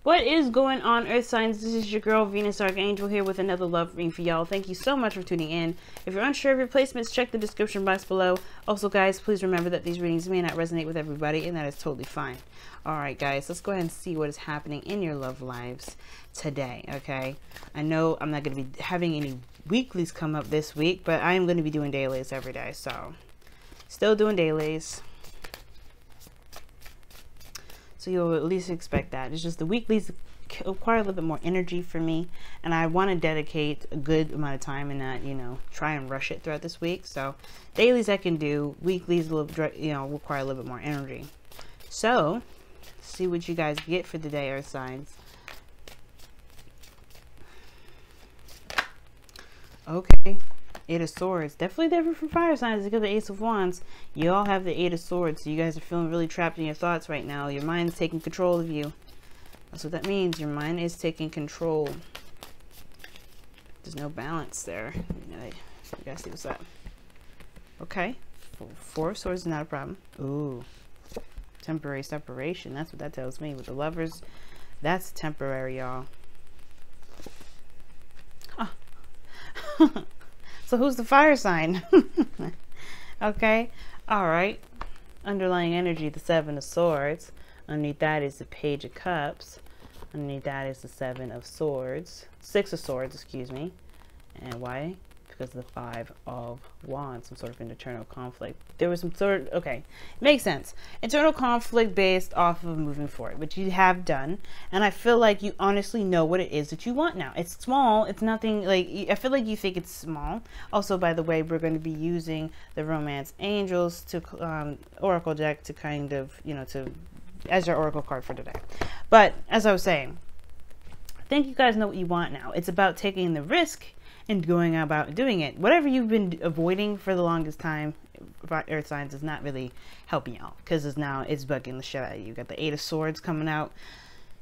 What is going on, Earth signs? This is your girl Venus Archangel here with another love reading for y'all. Thank you so much for tuning in. If you're unsure of your placements, check the description box below. Also, guys, please remember that these readings may not resonate with everybody, and that is totally fine. Alright, guys, let's go ahead and see what is happening in your love lives today, okay? I know I'm not going to be having any weeklies come up this week, but I am going to be doing dailies every day, so still doing dailies. So you'll at least expect that. It's just the weeklies require a little bit more energy for me, and I want to dedicate a good amount of time and not, you know, try and rush it throughout this week. So dailies I can do, weeklies will, you know, require a little bit more energy. So see what you guys get for the day, Earth signs. Okay. Eight of Swords. Definitely different from fire signs because the Ace of Wands. You all have the Eight of Swords. So you guys are feeling really trapped in your thoughts right now. Your mind is taking control of you. That's what that means. Your mind is taking control. There's no balance there. You guys see what's up. Okay. Four of Swords is not a problem. Ooh. Temporary separation. That's what that tells me. With the Lovers, that's temporary, y'all. Huh. So who's the fire sign? Okay. All right. Underlying energy, the Seven of Swords. Underneath that is the Page of Cups. Underneath that is the Seven of Swords. Six of Swords, excuse me. And why? Because of the Five of Wands, some sort of internal conflict. There was some sort of, okay, makes sense. Internal conflict based off of moving forward, which you have done. And I feel like you honestly know what it is that you want now. It's small. It's nothing like, I feel like you think it's small. Also, by the way, we're going to be using the Romance Angels to Oracle deck to kind of, you know, to as your Oracle card for today. But as I was saying, I think you guys know what you want now. It's about taking the risk and going about doing it. Whatever you've been avoiding for the longest time, Earth signs, is not really helping y'all, because it's bugging the shit out of you. You got the Eight of Swords coming out.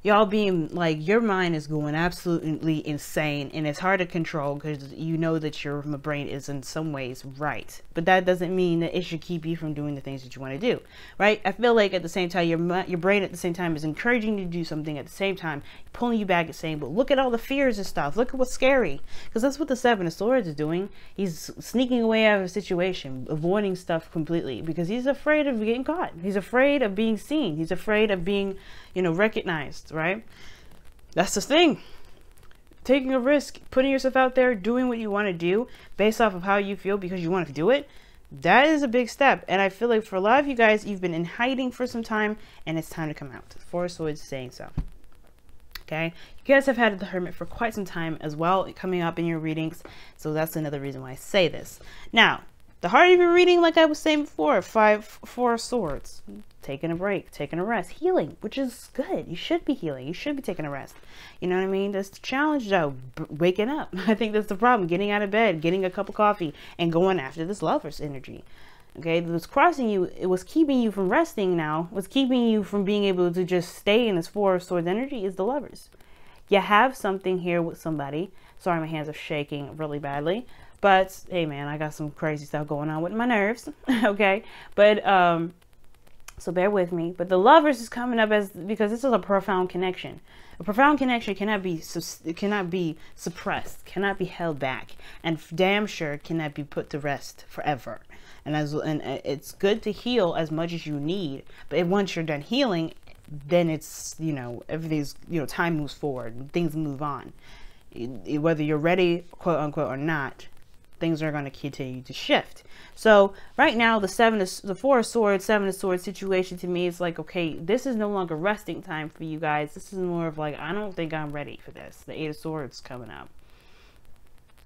Y'all being like, your mind is going absolutely insane, and it's hard to control because you know that your brain is in some ways right, but that doesn't mean that it should keep you from doing the things that you want to do, right? I feel like at the same time, your brain at the same time is encouraging you to do something, at the same time pulling you back and saying, but look at all the fears and stuff, look at what's scary, because that's what the Seven of Swords is doing. He's sneaking away out of a situation, avoiding stuff completely, because he's afraid of getting caught. He's afraid of being seen. He's afraid of being, you know, recognized, right? That's the thing. Taking a risk, putting yourself out there, doing what you want to do based off of how you feel because you want to do it, that is a big step. And I feel like for a lot of you guys, you've been in hiding for some time, and it's time to come out. Four of Swords is saying so. Okay, you guys have had the Hermit for quite some time as well, coming up in your readings, so that's another reason why I say this. Now, the heart of your reading, like I was saying before, Four of Swords, taking a break, taking a rest, healing, which is good. You should be healing. You should be taking a rest. You know what I mean? That's the challenge, though. Waking up. I think that's the problem. Getting out of bed, getting a cup of coffee, and going after this Lover's energy. Okay, it was crossing you. It was keeping you from resting now. What's keeping you from being able to just stay in this Four of Swords energy is the Lovers. You have something here with somebody. Sorry, my hands are shaking really badly. But, hey, man, I got some crazy stuff going on with my nerves. Okay, but, so bear with me. But the Lovers is coming up because this is a profound connection. A profound connection cannot be suppressed, cannot be held back, and damn sure cannot be put to rest forever. And it's good to heal as much as you need, but once you're done healing, then it's, you know, everything's, you know, time moves forward and things move on. Whether you're ready, quote unquote, or not, things are going to continue to shift. So right now, the Four of Swords, Seven of Swords situation to me is like, okay, this is no longer resting time for you guys. This is more of like, I don't think I'm ready for this. The Eight of Swords coming up.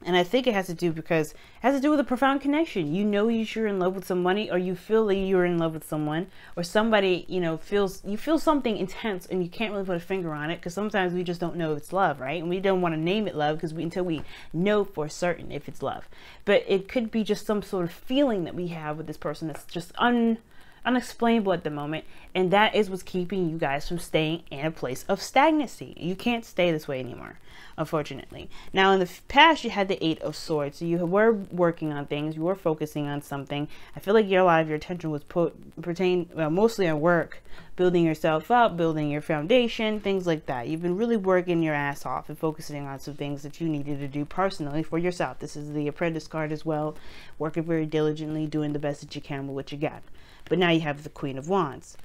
And I think it has to do because it has to do with a profound connection. You know you're in love with somebody, or you feel like you're in love with someone, or somebody, you know, you feel something intense and you can't really put a finger on it, because sometimes we just don't know if it's love, right? And we don't want to name it love because until we know for certain if it's love. But it could be just some sort of feeling that we have with this person that's just unexplainable at the moment. And that is what's keeping you guys from staying in a place of stagnancy. You can't stay this way anymore, unfortunately. Now, in the past, you had the 8 of Swords. So you were working on things. You were focusing on something. I feel like a lot of your attention was mostly on work, building yourself up, building your foundation, things like that. You've been really working your ass off and focusing on some things that you needed to do personally for yourself. This is the Apprentice card as well. Working very diligently, doing the best that you can with what you got. But now you have the Queen of Wands.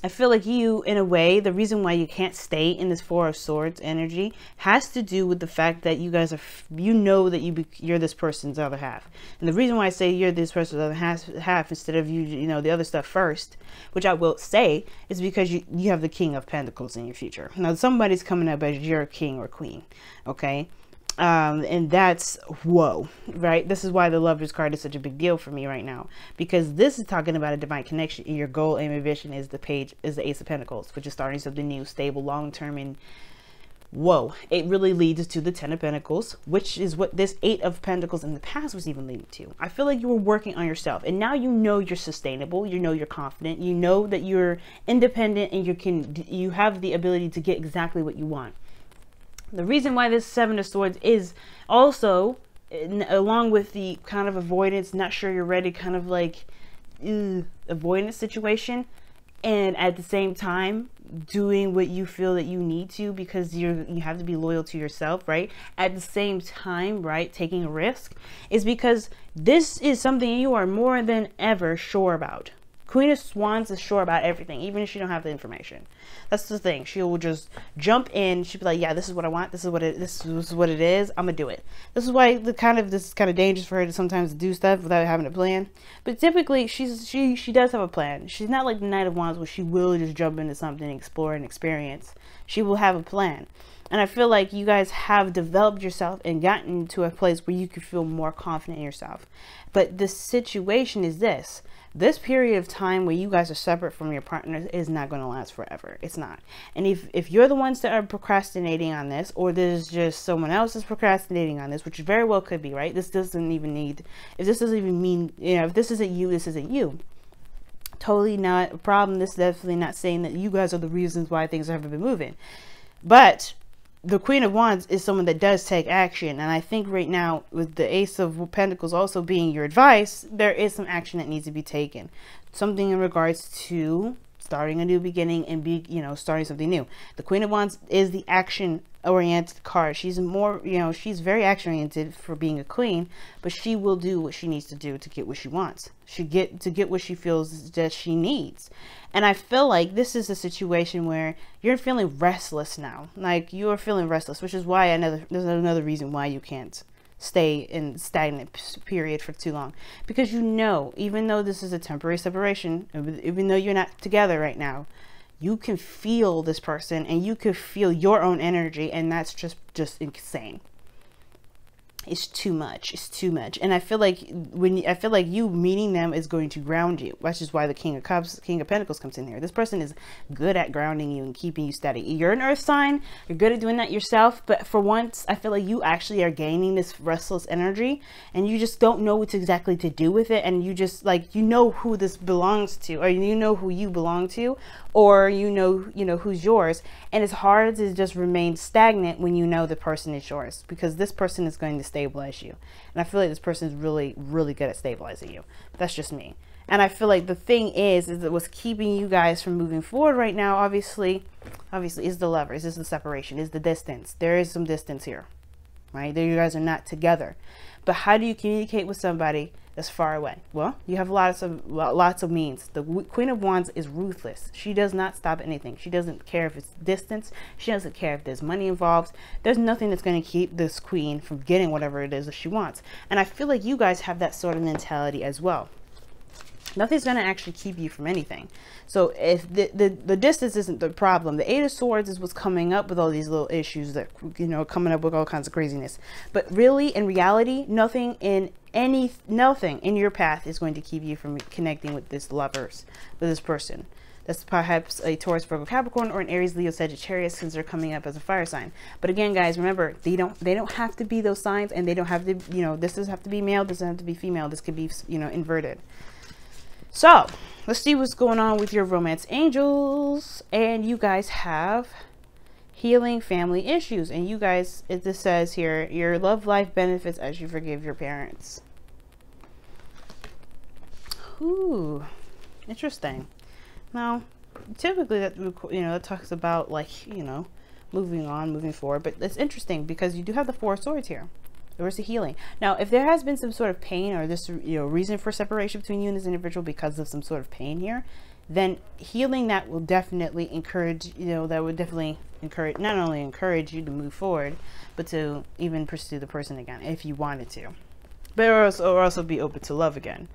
I feel like you, in a way, the reason why you can't stay in this 4 of Swords energy has to do with the fact that you guys are, you know that you're this person's other half. And the reason why I say you're this person's other half instead of you know, the other stuff first, which I will say, is because you have the King of Pentacles in your future. Now, somebody's coming up as your king or queen, okay? And that's, whoa, right? This is why the Lovers card is such a big deal for me right now, because this is talking about a divine connection, and your goal, aim, and vision is the Ace of Pentacles, which is starting something new, stable, long-term, and whoa, it really leads to the 10 of Pentacles, which is what this 8 of Pentacles in the past was even leading to. I feel like you were working on yourself, and now you know you're sustainable, you know you're confident, you know that you're independent, and you have the ability to get exactly what you want. The reason why this 7 of Swords is also, along with the kind of avoidance, not sure you're ready, kind of like avoidance situation, and at the same time doing what you feel that you need to, because you have to be loyal to yourself, right? At the same time, right, taking a risk, is because this is something you are more than ever sure about. Queen of Wands is sure about everything, even if she don't have the information. That's the thing. She will just jump in. She'll be like, yeah, this is what I want. This is what it is. I'm gonna do it. This is why this is kind of dangerous for her to sometimes do stuff without having a plan. But typically she does have a plan. She's not like the Knight of Wands where she will just jump into something, explore and experience. She will have a plan. And I feel like you guys have developed yourself and gotten to a place where you can feel more confident in yourself. But the situation is this period of time where you guys are separate from your partners is not going to last forever. It's not. And if you're the ones that are procrastinating on this, or there's just someone else is procrastinating on this, which very well could be, right? This doesn't even need, if this doesn't even mean, you know, if this isn't you, this isn't you. Totally not a problem. This is definitely not saying that you guys are the reasons why things haven't been moving. But the Queen of Wands is someone that does take action. And I think right now, with the Ace of Pentacles also being your advice, there is some action that needs to be taken. Something in regards to starting a new beginning and starting something new. The Queen of Wands is the action-oriented card. She's more, she's very action-oriented for being a queen, but she will do what she needs to do to get what she wants. To get what she feels that she needs. And I feel like this is a situation where you're feeling restless now. Like, you are feeling restless, which is why there's another reason why you can't stay in stagnant period for too long. Because even though this is a temporary separation, even though you're not together right now, you can feel this person and you can feel your own energy, and that's just insane. It's too much. It's too much. And I feel like you meeting them is going to ground you, which is why the King of Pentacles comes in here. This person is good at grounding you and keeping you steady. You're an earth sign. You're good at doing that yourself. But for once, I feel like you actually are gaining this restless energy, and you just don't know what exactly to do with it. And you just who this belongs to, or who you belong to, or who's yours. And it's hard to just remain stagnant when you know the person is yours, because this person is going to stabilize you. And I feel like this person is really, really good at stabilizing you. That's just me. And I feel like the thing is that what's keeping you guys from moving forward right now, obviously is the Lovers, is the separation, is the distance. There is some distance here, right? There, you guys are not together. But how do you communicate with somebody that's far away? Well, you have lots of means. The Queen of Wands is ruthless. She does not stop at anything. She doesn't care if it's distance. She doesn't care if there's money involved. There's nothing that's going to keep this queen from getting whatever it is that she wants. And I feel like you guys have that sort of mentality as well. Nothing's going to actually keep you from anything. So if the distance isn't the problem, the 8 of Swords is what's coming up with all these little issues that, coming up with all kinds of craziness. But really, in reality, nothing in your path is going to keep you from connecting with this this person. That's perhaps a Taurus, Virgo, Capricorn, or an Aries, Leo, Sagittarius, since they're coming up as a fire sign. But again, guys, remember, they don't have to be those signs, and they don't have to, this doesn't have to be male, this doesn't have to be female, this could be, inverted. So let's see what's going on with your romance angels. And you guys have healing family issues. And you guys, this says here, your love life benefits as you forgive your parents. Ooh, interesting. Now, typically that, you know, it talks about like, you know, moving on, moving forward, but it's interesting because you do have the Four of Swords here. There is a healing. Now, if there has been some sort of pain or this, you know, reason for separation between you and this individual because of some sort of pain here, then healing that will definitely encourage, you know, that would definitely encourage, not only encourage you to move forward, but to even pursue the person again if you wanted to. But or also be open to love again.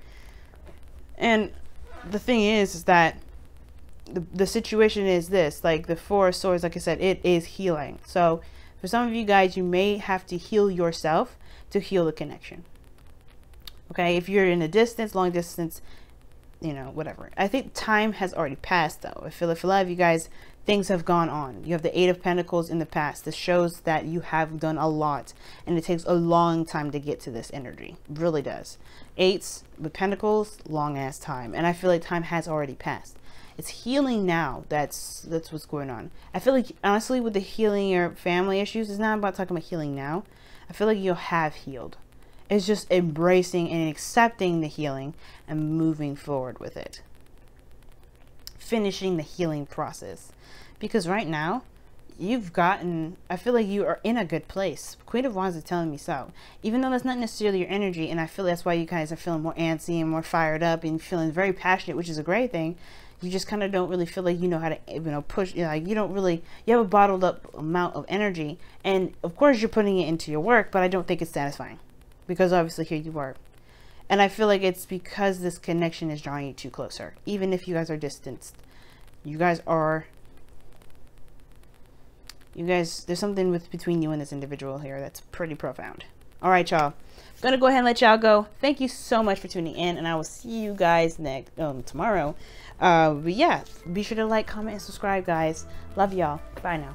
And the thing is that the situation is this, like the Four of Swords, like I said, it is healing. So for some of you guys, you may have to heal yourself to heal the connection. Okay, if you're in a distance, long distance, you know, whatever. I think time has already passed though. I feel like for a lot of you guys, things have gone on. You have the Eight of Pentacles in the past. This shows that you have done a lot and it takes a long time to get to this energy. It really does. Eights with Pentacles, long ass time. And I feel like time has already passed. It's healing now. That's what's going on. I feel like honestly with the healing your family issues, it's not about talking about healing now. I feel like you'll have healed. It's just embracing and accepting the healing and moving forward with it. Finishing the healing process. Because right now, you've gotten, I feel like you are in a good place. Queen of Wands is telling me so. Even though that's not necessarily your energy, and I feel that's why you guys are feeling more antsy and more fired up and feeling very passionate, which is a great thing. You just kind of don't really feel like you know how to, you know, push, you know, like you don't really, you have a bottled up amount of energy. And of course you're putting it into your work, but I don't think it's satisfying. Because obviously here you are. And I feel like it's because this connection is drawing you two closer. Even if you guys are distanced. You guys, there's something between you and this individual here that's pretty profound. All right, y'all. Gonna go ahead and let y'all go. Thank you so much for tuning in, and I will see you guys tomorrow. But yeah, be sure to like, comment, and subscribe, guys. Love y'all. Bye now.